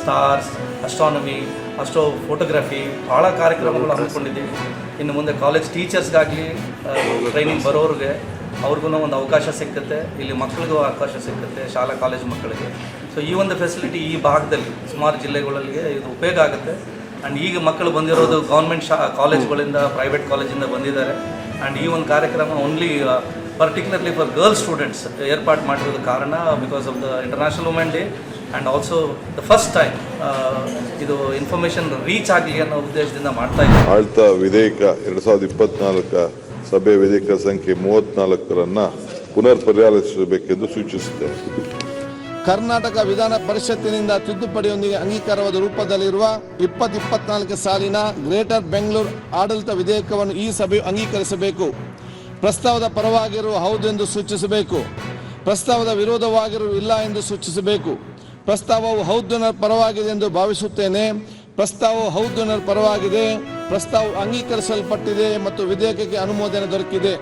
Stars, astronomy, photography ಭಾಳ ಕಾರ್ಯಕ್ರಮಗಳು ಹಮ್ಮಿಕೊಂಡಿದ್ದೀವಿ. ಇನ್ನು ಮುಂದೆ ಕಾಲೇಜ್ ಟೀಚರ್ಸ್ಗಾಗಲಿ ಟ್ರೈನಿಂಗ್ ಬರೋರಿಗೆ ಅವ್ರಿಗೂ ಒಂದು ಅವಕಾಶ ಸಿಕ್ಕುತ್ತೆ, ಇಲ್ಲಿ ಮಕ್ಕಳಿಗೂ ಅವಕಾಶ ಸಿಕ್ಕುತ್ತೆ, ಶಾಲಾ ಕಾಲೇಜು ಮಕ್ಕಳಿಗೆ. ಸೊ ಈ ಒಂದು ಫೆಸಿಲಿಟಿ ಈ ಭಾಗದಲ್ಲಿ ಸುಮಾರು ಜಿಲ್ಲೆಗಳಲ್ಲಿ ಇದು ಉಪಯೋಗ ಆಗುತ್ತೆ. ಆ್ಯಂಡ್ ಈಗ ಮಕ್ಕಳು ಬಂದಿರೋದು ಗೌರ್ಮೆಂಟ್ ಕಾಲೇಜ್ಗಳಿಂದ, ಪ್ರೈವೇಟ್ ಕಾಲೇಜಿಂದ ಬಂದಿದ್ದಾರೆ. ಆ್ಯಂಡ್ ಈ ಒಂದು ಕಾರ್ಯಕ್ರಮ only particularly for girls students ಏರ್ಪಾಡು ಮಾಡಿರೋದು ಕಾರಣ because of the international women day and also the first time ಇದು ಇನ್ಫಾರ್ಮೇಷನ್ ರೀಚ್ ಆಗಲಿ ಅನ್ನೋ ಉದ್ದೇಶದಿಂದ ಮಾಡ್ತಾ ಇದ್ದೀವಿ. ಆಡಳಿತ ವಿಧೇಯಕ 2024 ಸಭೆ ವಿಧೇಯಕ ಸಂಖ್ಯೆ 34 ಪುನರ್ ಪರಿಶೀಲಿಸಬೇಕೆಂದು ಸೂಚಿಸುತ್ತೇವೆ. ಕರ್ನಾಟಕ ವಿಧಾನ ಪರಿಷತ್ತಿನಿಂದ ತಿದ್ದುಪಡಿಯೊಂದಿಗೆ ಅಂಗೀಕಾರವಾದ ರೂಪದಲ್ಲಿರುವ 2024 ಸಾಲಿನ ಗ್ರೇಟರ್ ಬೆಂಗಳೂರು ಆಡಳಿತ ವಿಧೇಯಕವನ್ನು ಈ ಸಭೆಯು ಅಂಗೀಕರಿಸಬೇಕು. ಪ್ರಸ್ತಾವದ ಪರವಾಗಿರುವ ಹೌದು ಎಂದು ಸೂಚಿಸಬೇಕು. ಪ್ರಸ್ತಾವದ ವಿರೋಧವಾಗಿರುವ ಇಲ್ಲ ಎಂದು ಸೂಚಿಸಬೇಕು. ಪ್ರಸ್ತಾವವು ಹೌದಿನ ಪರವಾಗಿದೆ ಎಂದು ಭಾವಿಸುತ್ತೇನೆ. ಪ್ರಸ್ತಾವವು ಹೌದಿನ ಪರವಾಗಿದೆ. ಪ್ರಸ್ತಾವವು ಅಂಗೀಕರಿಸಲ್ಪಟ್ಟಿದೆ ಮತ್ತು ವಿಧೇಯಕಕ್ಕೆ ಅನುಮೋದನೆ ದೊರಕಿದೆ.